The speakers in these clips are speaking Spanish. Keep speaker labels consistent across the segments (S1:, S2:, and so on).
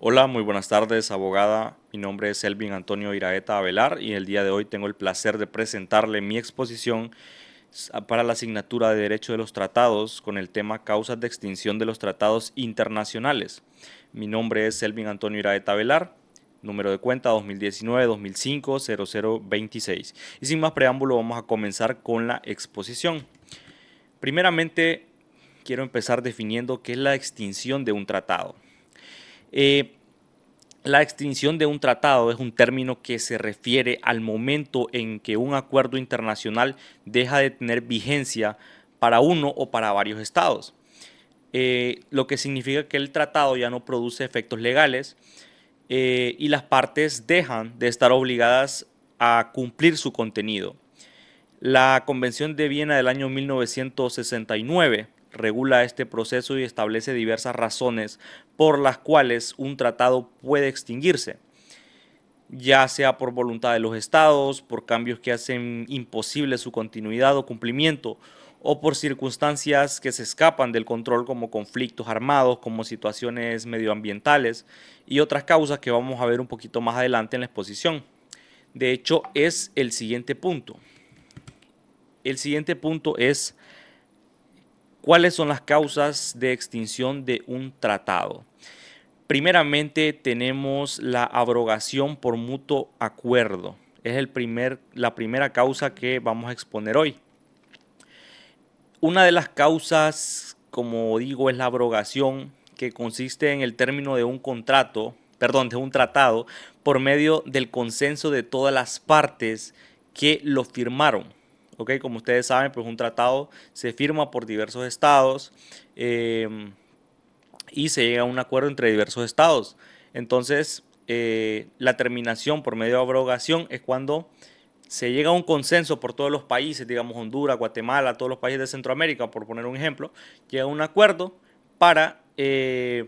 S1: Hola, muy buenas tardes, abogada. Mi nombre es Elvin Antonio Iraeta Avelar y el día de hoy tengo el placer de presentarle mi exposición para la asignatura de Derecho de los Tratados con el tema Causas de extinción de los tratados internacionales. Mi nombre es Elvin Antonio Iraeta Avelar, número de cuenta 2019-2005-0026. Y sin más preámbulo, vamos a comenzar con la exposición. Primeramente, quiero empezar definiendo qué es la extinción de un tratado. Eh, La extinción de un tratado es un término que se refiere al momento en que un acuerdo internacional deja de tener vigencia para uno o para varios estados. Lo que significa que el tratado ya no produce efectos legales y las partes dejan de estar obligadas a cumplir su contenido. La Convención de Viena del año 1969 regula este proceso y establece diversas razones por las cuales un tratado puede extinguirse, ya sea por voluntad de los estados, por cambios que hacen imposible su continuidad o cumplimiento, o por circunstancias que se escapan del control como conflictos armados, como situaciones medioambientales y otras causas que vamos a ver un poquito más adelante en la exposición. De hecho, es el siguiente punto. El siguiente punto es cuáles son las causas de extinción de un tratado. Primeramente tenemos la abrogación por mutuo acuerdo. Es la primera causa que vamos a exponer hoy. Una de las causas, como digo, es la abrogación, que consiste en el término de un de un tratado, por medio del consenso de todas las partes que lo firmaron. ¿Ok? Como ustedes saben, pues un tratado se firma por diversos estados y se llega a un acuerdo entre diversos estados. Entonces, la terminación por medio de abrogación es cuando se llega a un consenso por todos los países, digamos Honduras, Guatemala, todos los países de Centroamérica, por poner un ejemplo, llega a un acuerdo para, eh,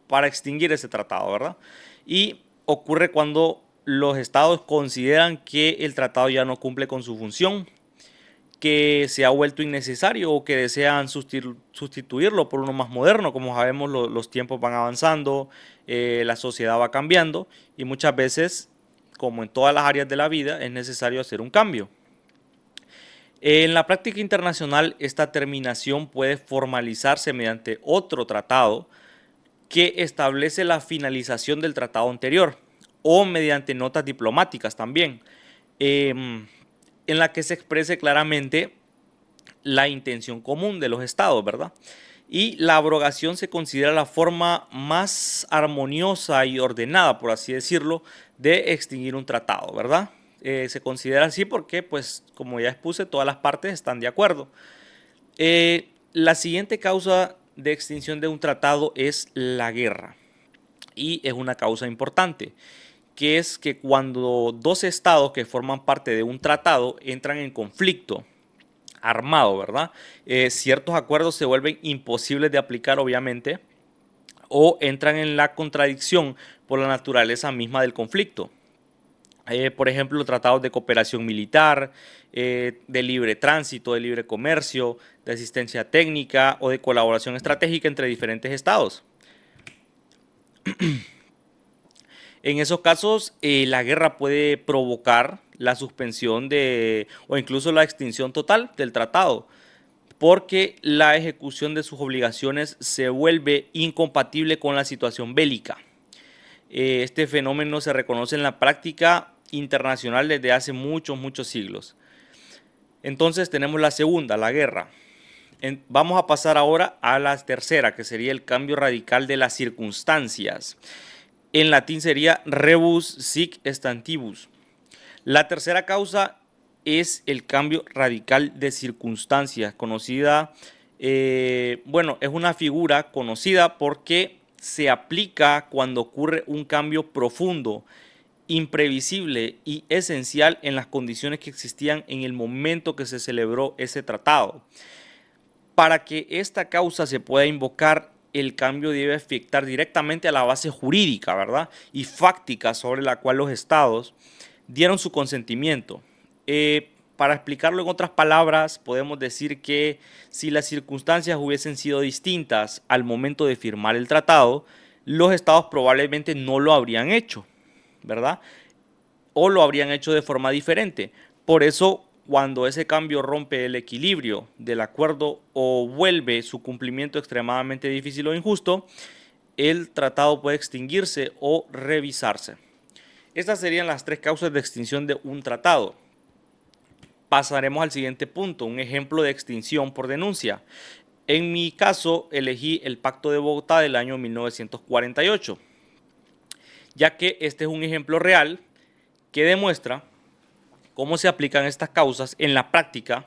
S1: para extinguir ese tratado, ¿verdad? Y ocurre cuando los estados consideran que el tratado ya no cumple con su función, que se ha vuelto innecesario o que desean sustituirlo por uno más moderno. Como sabemos, los tiempos van avanzando, la sociedad va cambiando y muchas veces, como en todas las áreas de la vida, es necesario hacer un cambio. En la práctica internacional, esta terminación puede formalizarse mediante otro tratado que establece la finalización del tratado anterior o mediante notas diplomáticas también, en la que se exprese claramente la intención común de los estados, ¿verdad? Y la abrogación se considera la forma más armoniosa y ordenada, por así decirlo, de extinguir un tratado, ¿verdad? Se considera así porque, pues, como ya expuse, todas las partes están de acuerdo. La siguiente causa de extinción de un tratado es la guerra. Y es una causa importante, que es que cuando dos estados que forman parte de un tratado entran en conflicto armado, ¿verdad? Ciertos acuerdos se vuelven imposibles de aplicar, obviamente, o entran en la contradicción por la naturaleza misma del conflicto. Por ejemplo, tratados de cooperación militar, de libre tránsito, de libre comercio, de asistencia técnica o de colaboración estratégica entre diferentes estados. En esos casos, la guerra puede provocar la suspensión o incluso la extinción total del tratado, porque la ejecución de sus obligaciones se vuelve incompatible con la situación bélica. Este fenómeno se reconoce en la práctica internacional desde hace muchos siglos. Entonces tenemos la segunda, la guerra. Vamos a pasar ahora a la tercera, que sería el cambio radical de las circunstancias. En latín sería rebus sic stantibus. La tercera causa es el cambio radical de circunstancias, conocida, es una figura conocida porque se aplica cuando ocurre un cambio profundo, imprevisible y esencial en las condiciones que existían en el momento que se celebró ese tratado. Para que esta causa se pueda invocar, el cambio debe afectar directamente a la base jurídica, ¿verdad? Y fáctica sobre la cual los estados dieron su consentimiento. Para explicarlo en otras palabras, podemos decir que si las circunstancias hubiesen sido distintas al momento de firmar el tratado, los estados probablemente no lo habrían hecho, ¿verdad? O lo habrían hecho de forma diferente. Por eso, cuando ese cambio rompe el equilibrio del acuerdo o vuelve su cumplimiento extremadamente difícil o injusto, el tratado puede extinguirse o revisarse. Estas serían las tres causas de extinción de un tratado. Pasaremos al siguiente punto, un ejemplo de extinción por denuncia. En mi caso, elegí el Pacto de Bogotá del año 1948, ya que este es un ejemplo real que demuestra cómo se aplican estas causas en la práctica,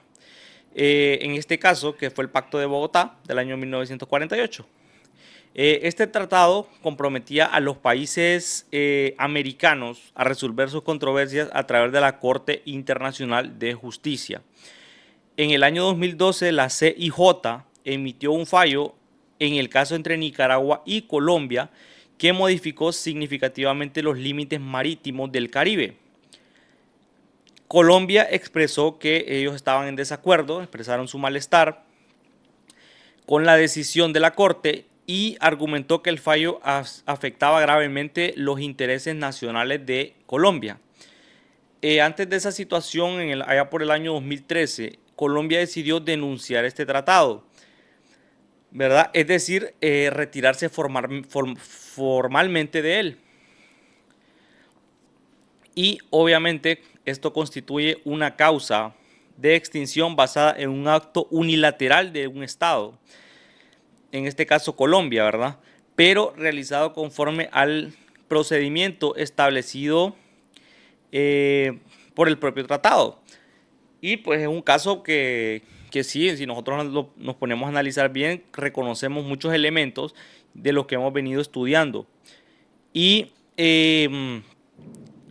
S1: en este caso, que fue el Pacto de Bogotá del año 1948. Este tratado comprometía a los países americanos a resolver sus controversias a través de la Corte Internacional de Justicia. En el año 2012, la CIJ emitió un fallo en el caso entre Nicaragua y Colombia que modificó significativamente los límites marítimos del Caribe. Colombia expresó que ellos estaban en desacuerdo, expresaron su malestar con la decisión de la Corte y argumentó que el fallo afectaba gravemente los intereses nacionales de Colombia. Antes de esa situación, allá por el año 2013, Colombia decidió denunciar este tratado, ¿verdad? Es decir, retirarse formalmente de él. Y obviamente esto constituye una causa de extinción basada en un acto unilateral de un Estado, en este caso Colombia, ¿verdad? Pero realizado conforme al procedimiento establecido por el propio tratado. Y pues es un caso que sí, si nosotros nos ponemos a analizar bien, reconocemos muchos elementos de los que hemos venido estudiando. Y en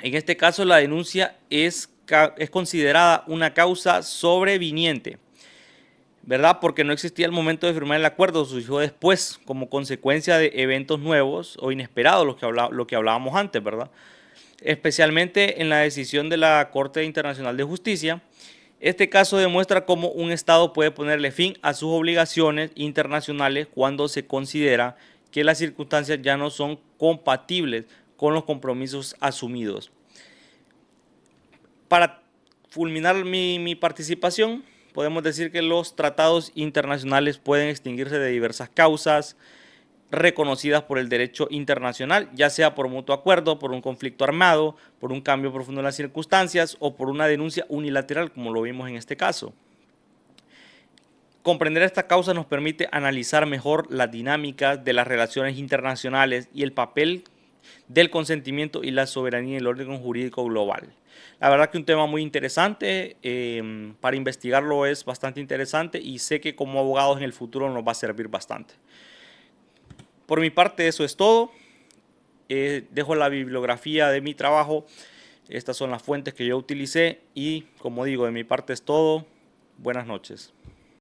S1: este caso la denuncia es considerada una causa sobreviniente, ¿verdad? Porque no existía el momento de firmar el acuerdo, surgió después como consecuencia de eventos nuevos o inesperados, lo que hablábamos antes, ¿verdad? Especialmente en la decisión de la Corte Internacional de Justicia. Este caso demuestra cómo un Estado puede ponerle fin a sus obligaciones internacionales cuando se considera que las circunstancias ya no son compatibles con los compromisos asumidos. Para fulminar mi participación, podemos decir que los tratados internacionales pueden extinguirse de diversas causas reconocidas por el derecho internacional, ya sea por mutuo acuerdo, por un conflicto armado, por un cambio profundo en las circunstancias o por una denuncia unilateral, como lo vimos en este caso. Comprender esta causa nos permite analizar mejor las dinámicas de las relaciones internacionales y el papel del consentimiento y la soberanía en el orden jurídico global. La verdad que un tema muy interesante, para investigarlo es bastante interesante y sé que como abogados en el futuro nos va a servir bastante. Por mi parte eso es todo. Dejo la bibliografía de mi trabajo. Estas son las fuentes que yo utilicé y como digo, de mi parte es todo. Buenas noches.